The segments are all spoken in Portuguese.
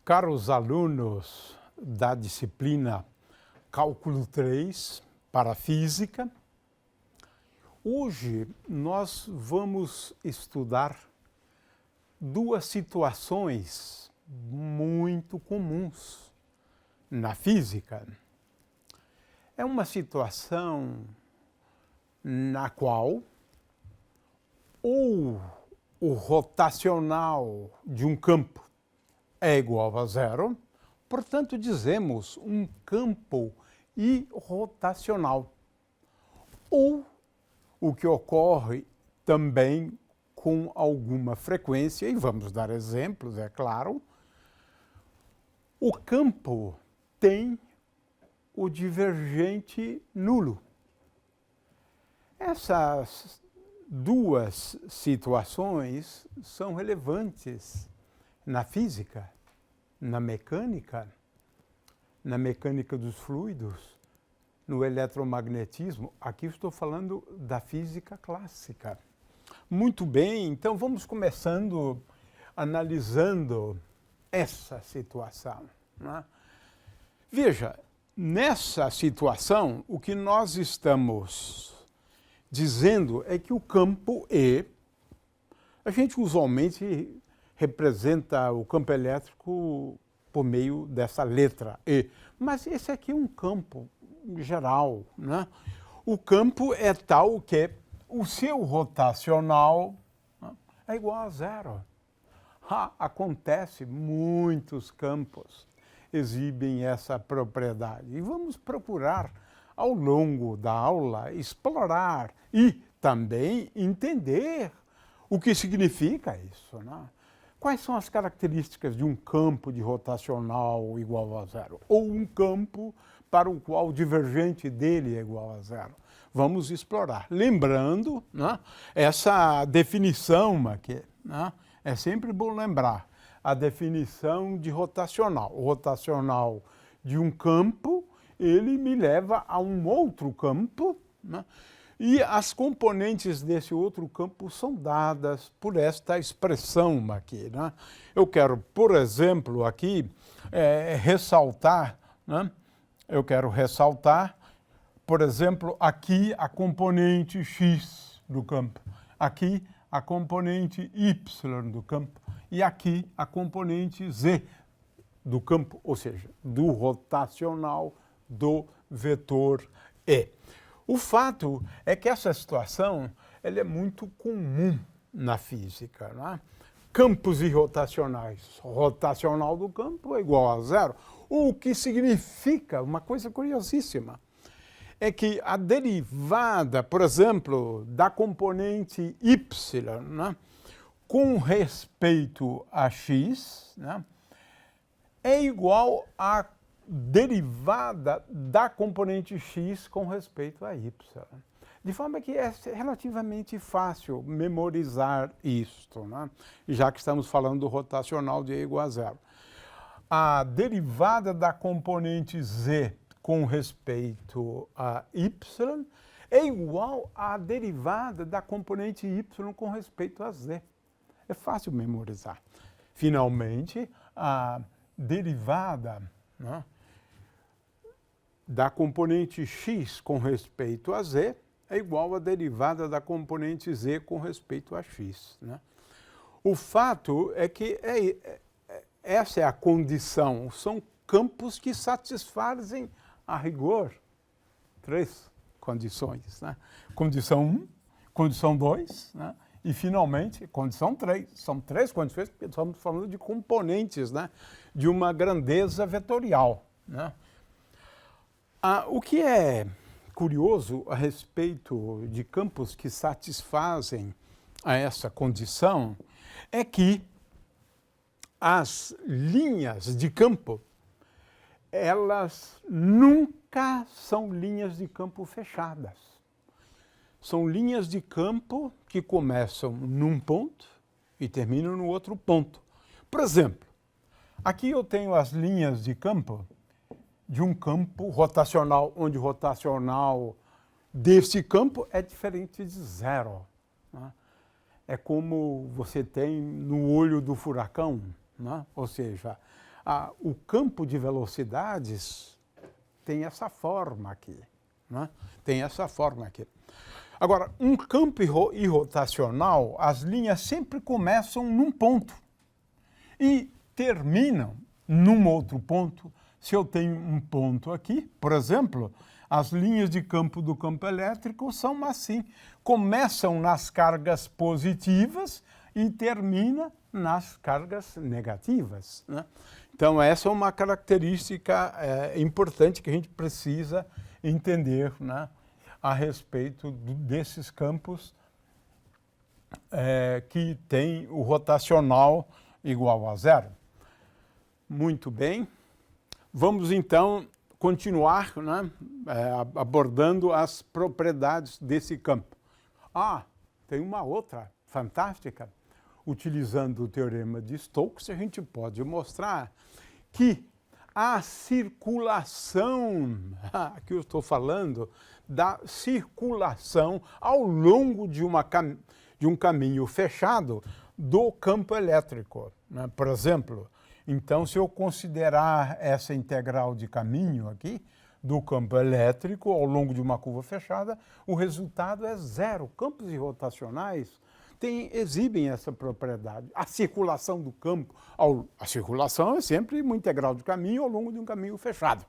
Caros alunos da disciplina Cálculo 3 para Física, hoje nós vamos estudar duas situações muito comuns na física. É uma situação na qual ou o rotacional de um campo é igual a zero, portanto dizemos um campo irrotacional. Ou o que ocorre também com alguma frequência, e vamos dar exemplos, é claro, o campo tem o divergente nulo. Essas duas situações são relevantes na física, na mecânica dos fluidos, no eletromagnetismo. Aqui estou falando da física clássica. Muito bem, então vamos começando analisando essa situação, né? Veja, nessa situação, o que nós estamos dizendo é que o campo E, a gente usualmente representa o campo elétrico por meio dessa letra E, mas esse aqui é um campo geral, né? O campo é tal que o seu rotacional, né, é igual a zero. Acontece, muitos campos exibem essa propriedade. E vamos procurar, ao longo da aula, explorar e também entender o que significa isso, né? Quais são as características de um campo de rotacional igual a zero? Ou um campo para o qual o divergente dele é igual a zero? Vamos explorar. Lembrando, né, essa definição aqui, né, é sempre bom lembrar a definição de rotacional. O rotacional de um campo, ele me leva a um outro campo, né? E as componentes desse outro campo são dadas por esta expressão aqui, né? Eu quero, por exemplo, aqui ressaltar, né? Eu quero ressaltar, por exemplo, aqui a componente x do campo, aqui a componente y do campo e aqui a componente z do campo, ou seja, do rotacional do vetor E. O fato é que essa situação ela é muito comum na física, né? Campos irrotacionais. Rotacional do campo é igual a zero. O que significa, uma coisa curiosíssima, é que a derivada, por exemplo, da componente y, né, com respeito a x, né, é igual a derivada da componente x com respeito a y. De forma que é relativamente fácil memorizar isto, né? Já que estamos falando do rotacional de E igual a zero. A derivada da componente z com respeito a y é igual à derivada da componente y com respeito a z. É fácil memorizar. Finalmente, a derivada, né, da componente x com respeito a z é igual à derivada da componente z com respeito a x, né? O fato é que essa é a condição, são campos que satisfazem, a rigor, três condições, né? Condição 1, condição 2, né? E, finalmente, condição 3. São três condições, porque estamos falando de componentes, né, de uma grandeza vetorial, né? O que é curioso a respeito de campos que satisfazem a essa condição é que as linhas de campo, elas nunca são linhas de campo fechadas. São linhas de campo que começam num ponto e terminam no outro ponto. Por exemplo, aqui eu tenho as linhas de campo de um campo rotacional, onde o rotacional desse campo é diferente de zero, né? É como você tem no olho do furacão, né? Ou seja, o campo de velocidades tem essa forma aqui, né? Tem essa forma aqui. Agora, um campo irrotacional, as linhas sempre começam num ponto e terminam num outro ponto. Se eu tenho um ponto aqui, por exemplo, as linhas de campo do campo elétrico são assim. Começam nas cargas positivas e terminam nas cargas negativas, né? Então, essa é uma característica importante que a gente precisa entender, né, a respeito desses campos que tem o rotacional igual a zero. Muito bem. Vamos, então, continuar, né, abordando as propriedades desse campo. Tem uma outra fantástica. Utilizando o teorema de Stokes, a gente pode mostrar que a circulação, aqui eu estou falando da circulação ao longo de um caminho fechado do campo elétrico, né? Por exemplo, então, se eu considerar essa integral de caminho aqui, do campo elétrico ao longo de uma curva fechada, o resultado é zero. Campos irrotacionais exibem essa propriedade. A circulação do campo, a circulação é sempre uma integral de caminho ao longo de um caminho fechado.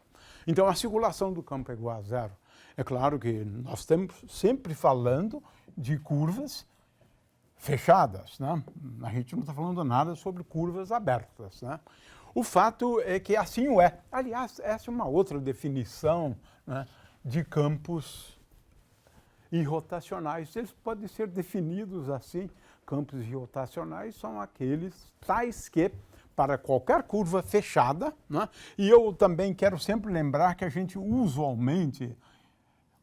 Então, a circulação do campo é igual a zero. É claro que nós estamos sempre falando de curvas fechadas, né? A gente não está falando nada sobre curvas abertas, né? O fato é que assim o é. Aliás, essa é uma outra definição, né, de campos irrotacionais. Eles podem ser definidos assim. Campos irrotacionais são aqueles tais que, para qualquer curva fechada, né, e eu também quero sempre lembrar que a gente usualmente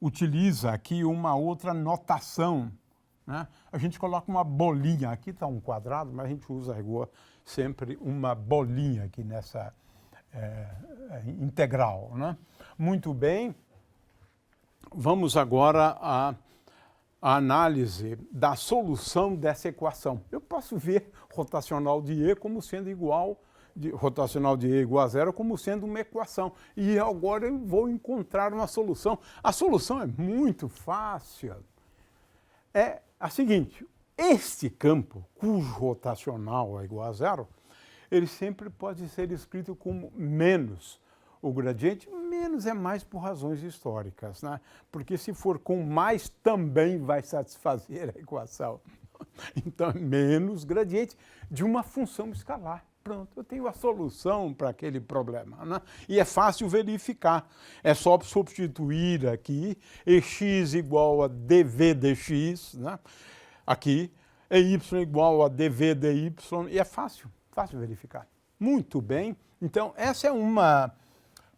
utiliza aqui uma outra notação, né? A gente coloca uma bolinha, aqui está um quadrado, mas a gente usa sempre uma bolinha aqui nessa integral, né? Muito bem, vamos agora à análise da solução dessa equação. Eu posso ver rotacional de E como sendo rotacional de E igual a zero como sendo uma equação. E agora eu vou encontrar uma solução. A solução é muito fácil. É a seguinte: este campo, cujo rotacional é igual a zero, ele sempre pode ser escrito como menos o gradiente. Menos é mais por razões históricas, né? Porque se for com mais, também vai satisfazer a equação. Então, menos gradiente de uma função escalar. Pronto, eu tenho a solução para aquele problema, né? E é fácil verificar. É só substituir aqui EX igual a dV dx, né? Aqui, EY igual a dV dy, e é fácil verificar. Muito bem. Então, essa é uma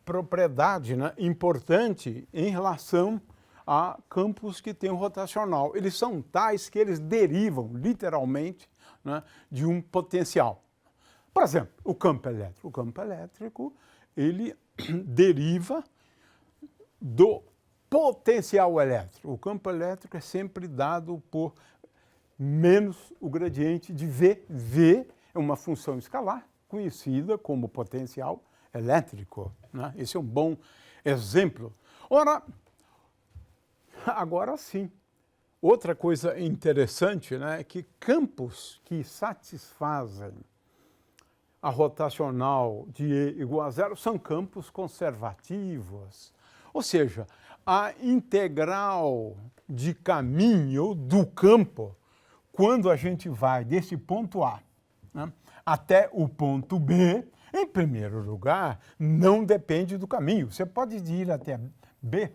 propriedade, né, importante em relação a campos que têm um rotacional. Eles são tais que eles derivam, literalmente, né, de um potencial. Por exemplo, o campo elétrico. O campo elétrico, ele deriva do potencial elétrico. O campo elétrico é sempre dado por menos o gradiente de V. V é uma função escalar, conhecida como potencial elétrico, né? Esse é um bom exemplo. Ora, agora sim, outra coisa interessante, né, é que campos que satisfazem a rotacional de E igual a zero são campos conservativos. Ou seja, a integral de caminho do campo, quando a gente vai desse ponto A, né, até o ponto B, em primeiro lugar, não depende do caminho. Você pode ir até B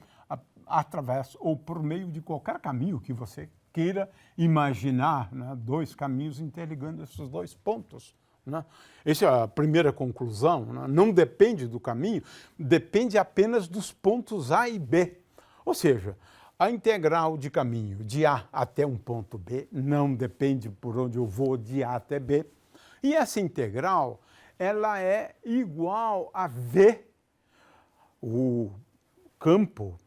através ou por meio de qualquer caminho que você queira imaginar, né, dois caminhos interligando esses dois pontos, né? Essa é a primeira conclusão, né? Não depende do caminho, depende apenas dos pontos A e B. Ou seja, a integral de caminho de A até um ponto B não depende por onde eu vou de A até B. E essa integral, ela é igual a V, o campo,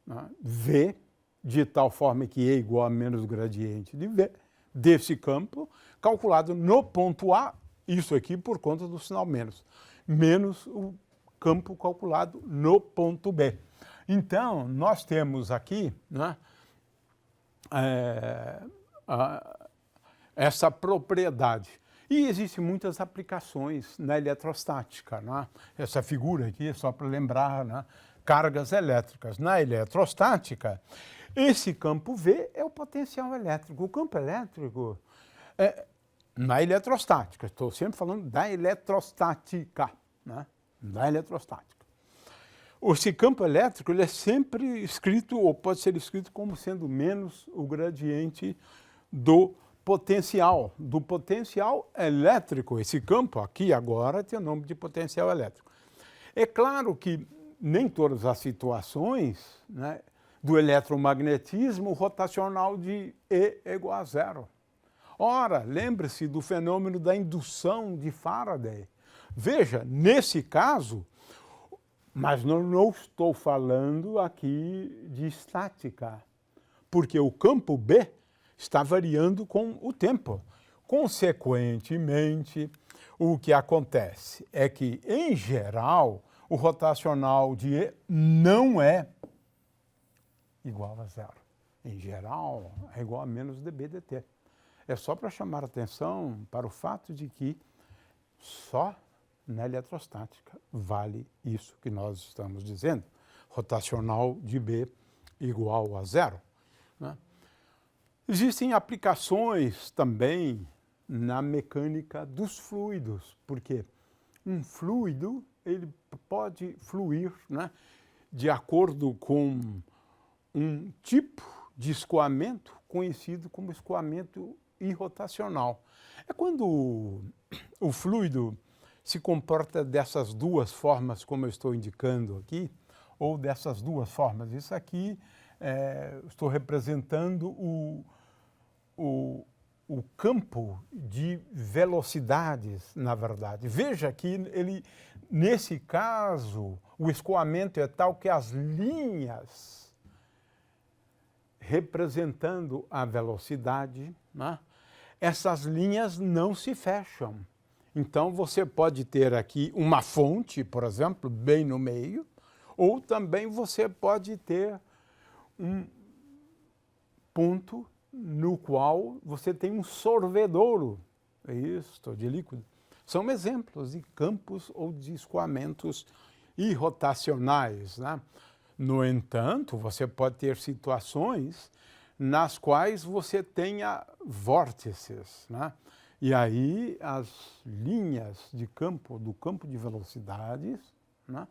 né, V, de tal forma que E é igual a menos o gradiente de V, desse campo, calculado no ponto A isso aqui por conta do sinal menos. Menos o campo calculado no ponto B. Então, nós temos aqui, né, essa propriedade. E existem muitas aplicações na eletrostática, né? Essa figura aqui, só para lembrar, né? Cargas elétricas. Na eletrostática, esse campo V é o potencial elétrico. O campo elétrico, na eletrostática, estou sempre falando da eletrostática, né? Da eletrostática. Esse campo elétrico ele é sempre escrito, ou pode ser escrito como sendo menos o gradiente do potencial elétrico. Esse campo aqui agora tem o nome de potencial elétrico. É claro que nem todas as situações, né, do eletromagnetismo rotacional de E é igual a zero. Ora, lembre-se do fenômeno da indução de Faraday. Veja, nesse caso, mas não estou falando aqui de estática, porque o campo B está variando com o tempo. Consequentemente, o que acontece é que, em geral, o rotacional de E não é igual a zero. Em geral, é igual a menos dB dt. É só para chamar a atenção para o fato de que só na eletrostática vale isso que nós estamos dizendo. Rotacional de B igual a zero, né? Existem aplicações também na mecânica dos fluidos, porque um fluido ele pode fluir, né, de acordo com um tipo de escoamento conhecido como escoamento irrotacional. É quando o fluido se comporta dessas duas formas, como eu estou indicando aqui, ou dessas duas formas. Isso aqui, estou representando o campo de velocidades, na verdade. Veja que nesse caso, o escoamento é tal que as linhas representando a velocidade, né, essas linhas não se fecham. Então, você pode ter aqui uma fonte, por exemplo, bem no meio, ou também você pode ter um ponto no qual você tem um sorvedouro, de líquido. São exemplos de campos ou de escoamentos irrotacionais, né? No entanto, você pode ter situações nas quais você tenha vórtices, né? E aí as linhas de campo, do campo de velocidades, né,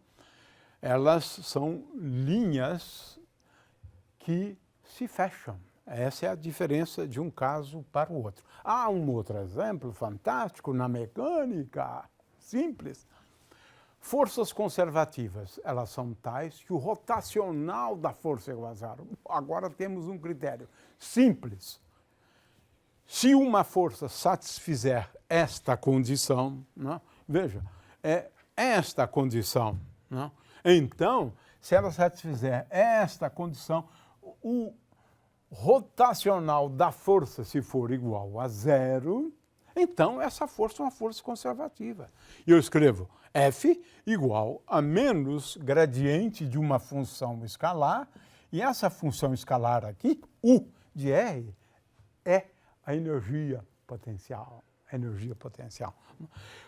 elas são linhas que se fecham. Essa é a diferença de um caso para o outro. Há um outro exemplo fantástico na mecânica, simples. Forças conservativas, elas são tais que o rotacional da força é igual a zero. Agora temos um critério simples. Se uma força satisfizer esta condição, né, veja, é esta condição, né, então, se ela satisfizer esta condição, o rotacional da força, se for igual a zero, então essa força é uma força conservativa. E eu escrevo F igual a menos gradiente de uma função escalar, e essa função escalar aqui, U de R, é a energia potencial.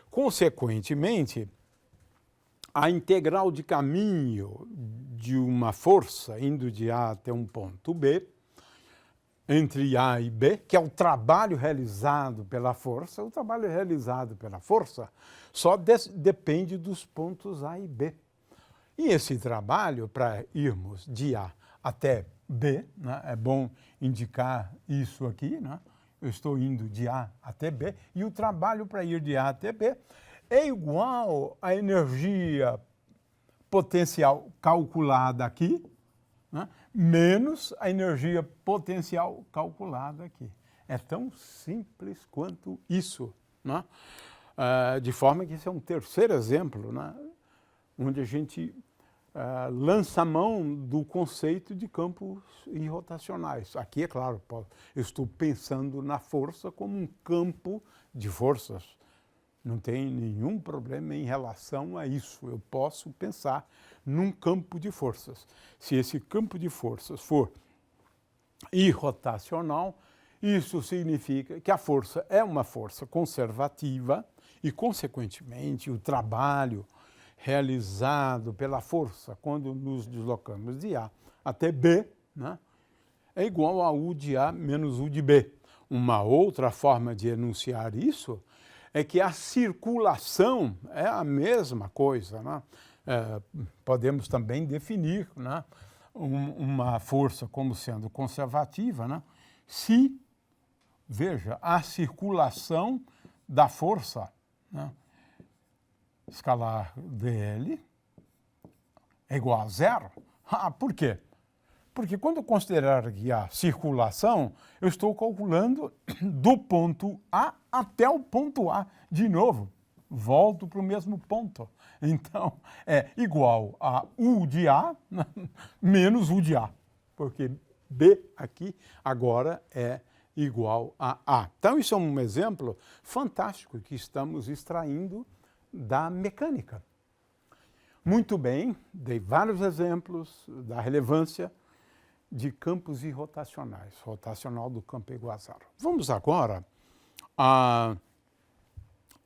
Consequentemente, a integral de caminho de uma força indo de A até um ponto B, entre A e B, que é o trabalho realizado pela força, o trabalho realizado pela força só depende dos pontos A e B. E esse trabalho, para irmos de A até B, né, é bom indicar isso aqui, né? Eu estou indo de A até B, e o trabalho para ir de A até B é igual à energia potencial calculada aqui, né, menos a energia potencial calculada aqui. É tão simples quanto isso, né? De forma que esse é um terceiro exemplo, né, onde a gente lança a mão do conceito de campos irrotacionais. Aqui, é claro, eu estou pensando na força como um campo de forças, Não tem nenhum problema em relação a isso. Eu posso pensar num campo de forças. Se esse campo de forças for irrotacional, isso significa que a força é uma força conservativa e, consequentemente, o trabalho realizado pela força quando nos deslocamos de A até B, né, é igual a U de A menos U de B. Uma outra forma de enunciar isso é que a circulação é a mesma coisa, né? Podemos também definir, né, uma força como sendo conservativa, né, se, veja, a circulação da força, né, escalar dl é igual a zero. Por quê? Porque quando eu considerar aqui a circulação, eu estou calculando do ponto A até o ponto A de novo. Volto para o mesmo ponto. Então, é igual a U de A menos U de A. Porque B aqui agora é igual a A. Então, isso é um exemplo fantástico que estamos extraindo da mecânica. Muito bem, dei vários exemplos da relevância de campos irrotacionais. Rotacional do campo é igual a zero. Vamos agora a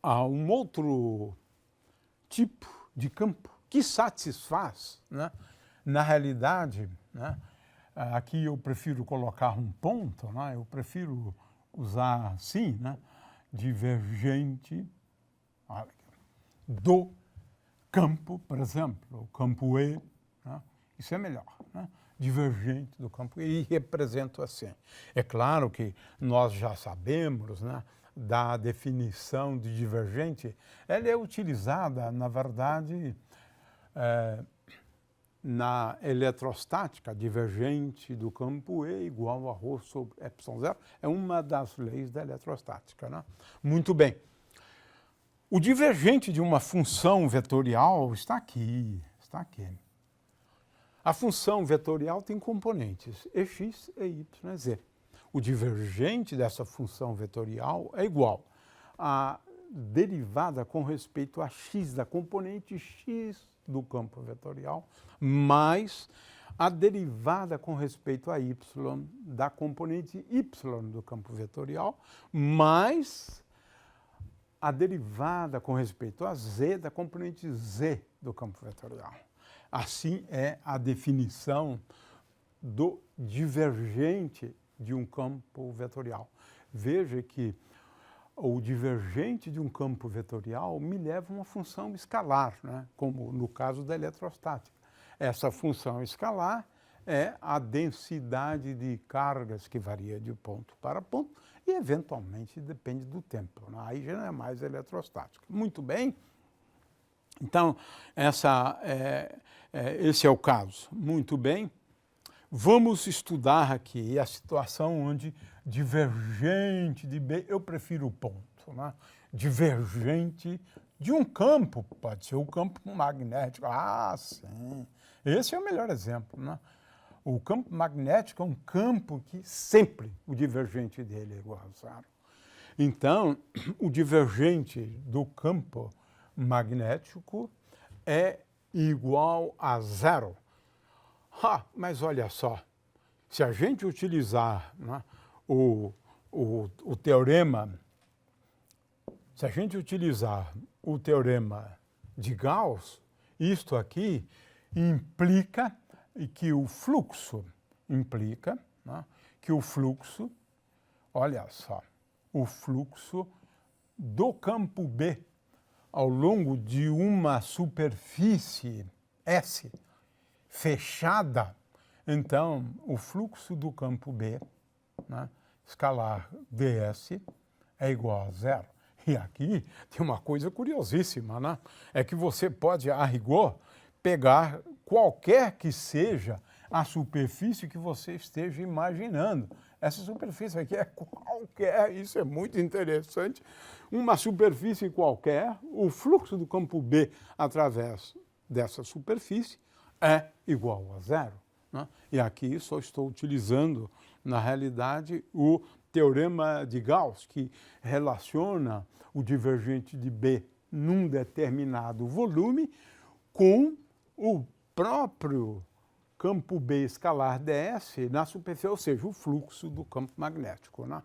um outro tipo de campo que satisfaz, né? Na realidade, né, aqui eu prefiro colocar um ponto, né? Eu prefiro usar assim, né, divergente do campo, por exemplo, o campo E, né? Isso é melhor, né? Divergente do campo E, e represento assim. É claro que nós já sabemos, né, da definição de divergente. Ela é utilizada, na verdade, na eletrostática. Divergente do campo E igual a ρ sobre ε0. É uma das leis da eletrostática, né? Muito bem. O divergente de uma função vetorial está aqui, está aqui. A função vetorial tem componentes x e y e z. O divergente dessa função vetorial é igual à derivada com respeito a x da componente x do campo vetorial mais a derivada com respeito a y da componente y do campo vetorial mais a derivada com respeito a z da componente z do campo vetorial. Assim é a definição do divergente de um campo vetorial. Veja que o divergente de um campo vetorial me leva a uma função escalar, né? Como no caso da eletrostática. Essa função escalar é a densidade de cargas que varia de ponto para ponto e, eventualmente, depende do tempo, né? Aí já não é mais eletrostática. Muito bem. Então, esse é o caso. Muito bem. Vamos estudar aqui a situação onde divergente de B, eu prefiro o ponto, né? Divergente de um campo, pode ser o campo magnético. Ah, sim. Esse é o melhor exemplo, né? O campo magnético é um campo que sempre o divergente dele é igual a zero. Então, o divergente do campo magnético é igual a zero. Mas olha só, se a gente utilizar, né, o teorema, se a gente utilizar o teorema de Gauss, isto aqui implica que o fluxo, olha só, o fluxo do campo B ao longo de uma superfície S fechada, então o fluxo do campo B, né, escalar ds, é igual a zero. E aqui tem uma coisa curiosíssima, né? É que você pode, a rigor, pegar qualquer que seja a superfície que você esteja imaginando. Essa superfície aqui é qualquer, isso é muito interessante. Uma superfície qualquer, o fluxo do campo B através dessa superfície é igual a zero. né? E aqui só estou utilizando, na realidade, o teorema de Gauss, que relaciona o divergente de B num determinado volume com o próprio campo B escalar ds na superfície, ou seja, o fluxo do campo magnético, né?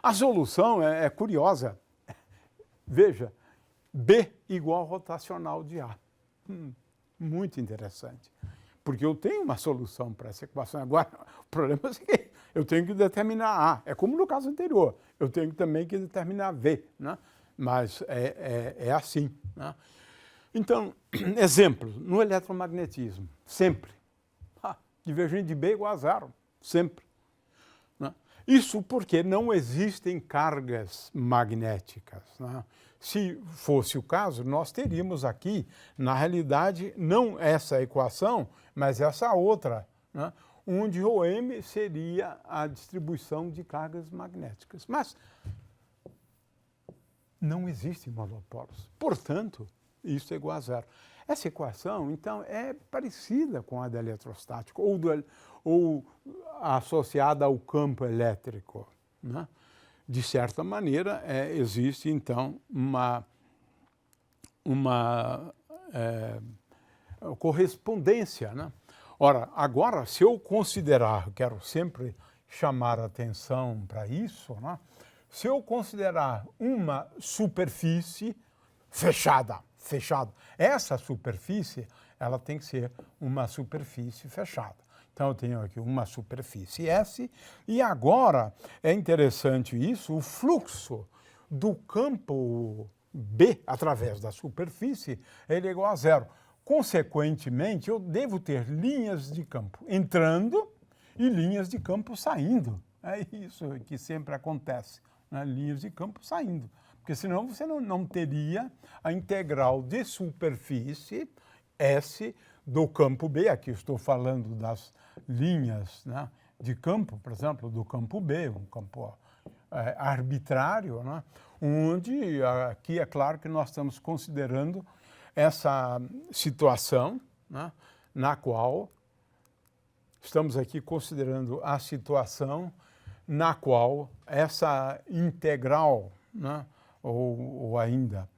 A solução é curiosa. Veja, B igual rotacional de A. Muito interessante. Porque eu tenho uma solução para essa equação. Agora, o problema é o seguinte, eu tenho que determinar A. É como no caso anterior, eu tenho também que determinar V, né? Mas é assim, né? Então, exemplo, no eletromagnetismo, sempre. Divergente de B igual a zero, sempre. Né? Isso porque não existem cargas magnéticas, né? Se fosse o caso, nós teríamos aqui, na realidade, não essa equação, mas essa outra, né? Onde o M seria a distribuição de cargas magnéticas. Mas não existem monopolos. Portanto, isso é igual a zero. Essa equação, então, é parecida com a da eletrostática ou associada ao campo elétrico, né? De certa maneira, existe, então, uma correspondência, né? Ora, agora, se eu considerar, quero sempre chamar a atenção para isso, né? Se eu considerar uma superfície fechada, essa superfície, ela tem que ser uma superfície fechada. Então, eu tenho aqui uma superfície S, e agora, é interessante isso, o fluxo do campo B através da superfície, ele é igual a zero. Consequentemente, eu devo ter linhas de campo entrando e linhas de campo saindo. É isso que sempre acontece, né? Linhas de campo saindo. Porque senão você não teria a integral de superfície S do campo B. Aqui estou falando das linhas, né, de campo, por exemplo, do campo B, um campo arbitrário, né, onde aqui é claro que nós estamos considerando essa situação, né, na qual estamos aqui considerando a situação na qual essa integral, né, ou ainda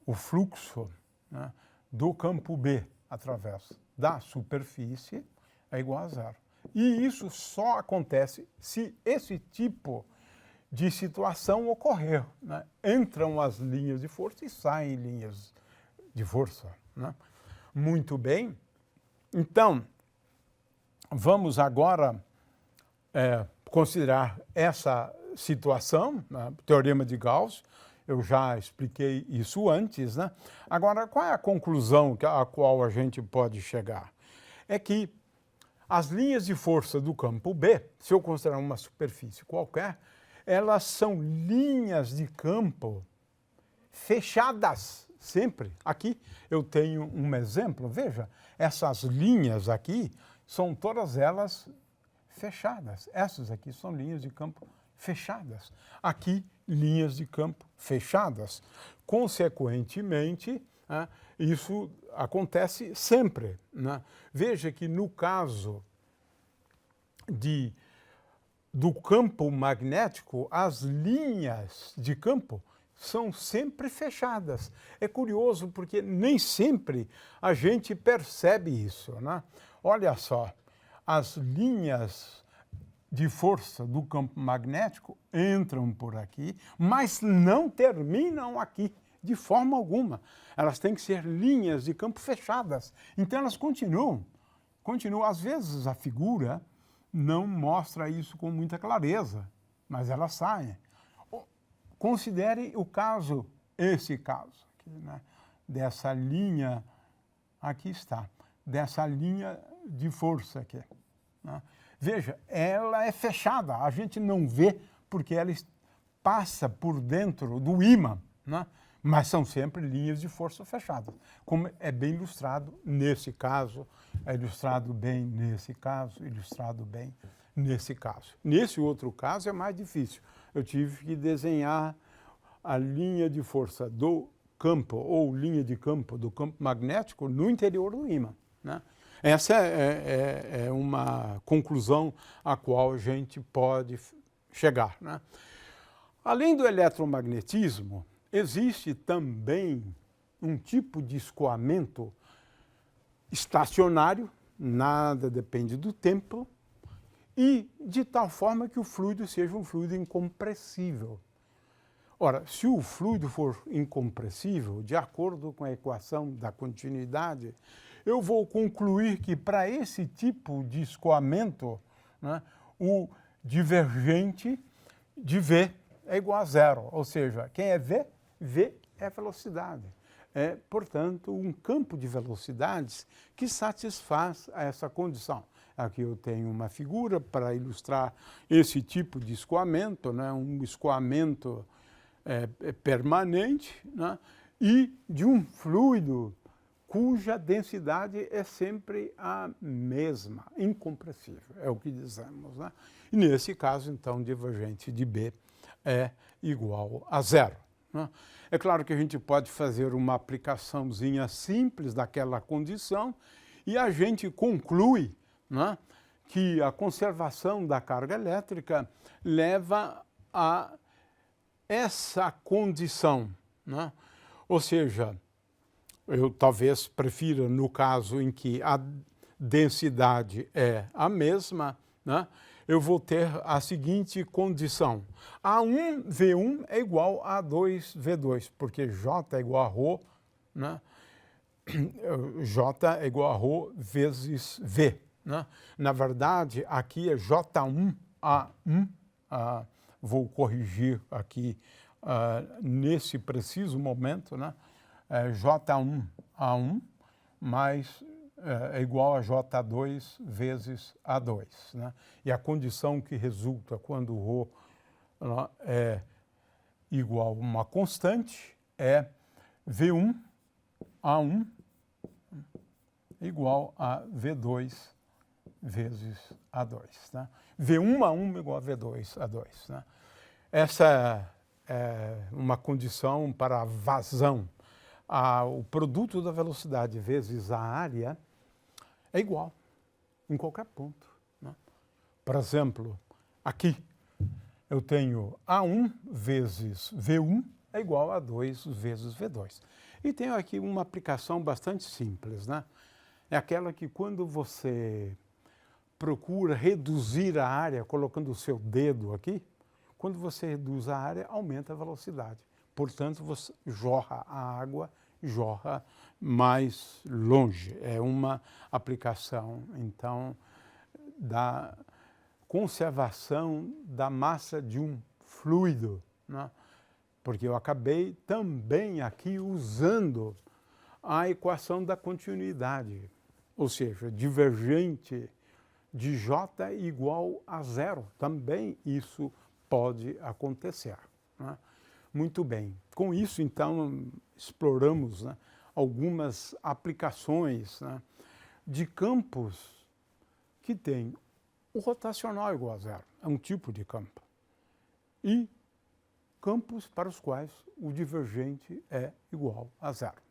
o fluxo, né, do campo B através da superfície é igual a zero. E isso só acontece se esse tipo de situação ocorrer, né? Entram as linhas de força e saem linhas de força, né? Muito bem. Então, vamos agora considerar essa situação, né? Teorema de Gauss. Eu já expliquei isso antes, né? Agora, qual é a conclusão a qual a gente pode chegar? É que as linhas de força do campo B, se eu considerar uma superfície qualquer, elas são linhas de campo fechadas, sempre. Aqui eu tenho um exemplo, veja, essas linhas aqui são todas elas fechadas. Essas aqui são linhas de campo fechadas. Aqui, linhas de campo fechadas. Consequentemente, isso acontece sempre, né? Veja que no caso do campo magnético, as linhas de campo são sempre fechadas. É curioso porque nem sempre a gente percebe isso, né? Olha só, as linhas de força do campo magnético entram por aqui, mas não terminam aqui, de forma alguma. Elas têm que ser linhas de campo fechadas. Então, elas continuam. Às vezes, a figura não mostra isso com muita clareza, mas elas saem. Considere o caso, esse caso, aqui, né? Dessa linha, aqui está, dessa linha de força aqui, né? Veja, ela é fechada, a gente não vê porque ela passa por dentro do ímã, né? Mas são sempre linhas de força fechadas, como é bem ilustrado nesse caso, é ilustrado bem nesse caso, ilustrado bem nesse caso. Nesse outro caso é mais difícil. Eu tive que desenhar a linha de força do campo, ou linha de campo do campo magnético no interior do ímã, né? Essa é uma conclusão a qual a gente pode chegar, né? Além do eletromagnetismo, existe também um tipo de escoamento estacionário, nada depende do tempo, e de tal forma que o fluido seja um fluido incompressível. Ora, se o fluido for incompressível, de acordo com a equação da continuidade, eu vou concluir que para esse tipo de escoamento, né, o divergente de V é igual a zero. Ou seja, quem é V? V é velocidade. É, portanto, um campo de velocidades que satisfaz essa condição. Aqui eu tenho uma figura para ilustrar esse tipo de escoamento, né, um escoamento permanente, né, e de um fluido cuja densidade é sempre a mesma, incompressível, é o que dizemos, né? E nesse caso, então, o divergente de B é igual a zero, né? É claro que a gente pode fazer uma aplicaçãozinha simples daquela condição e a gente conclui, né, que a conservação da carga elétrica leva a essa condição, né? Ou seja, eu talvez prefira no caso em que a densidade é a mesma, né? Eu vou ter a seguinte condição. A1V1 é igual a 2V2, porque J é igual a ρ, né? J é igual a ρ vezes V, né? Na verdade, aqui é J1A1. Vou corrigir aqui nesse preciso momento, né? J1A1 mais é igual a J2 vezes A2, né? E a condição que resulta quando o ρ é igual a uma constante é V1A1 igual a V2 vezes A2, né? V1A1 igual a V2A2, né? Essa é uma condição para a vazão. O produto da velocidade vezes a área é igual em qualquer ponto, né? Por exemplo, aqui eu tenho A1 vezes V1 é igual a 2 vezes V2. E tenho aqui uma aplicação bastante simples, né? É aquela que quando você procura reduzir a área colocando o seu dedo aqui, quando você reduz a área, aumenta a velocidade. Portanto, você jorra a água, jorra mais longe. É uma aplicação, então, da conservação da massa de um fluido, né? Porque eu acabei também aqui usando a equação da continuidade, ou seja, divergente de J igual a zero. Também isso pode acontecer, né? Muito bem. Com isso, então, exploramos, né, algumas aplicações, né, de campos que têm o rotacional igual a zero. É um tipo de campo. E campos para os quais o divergente é igual a zero.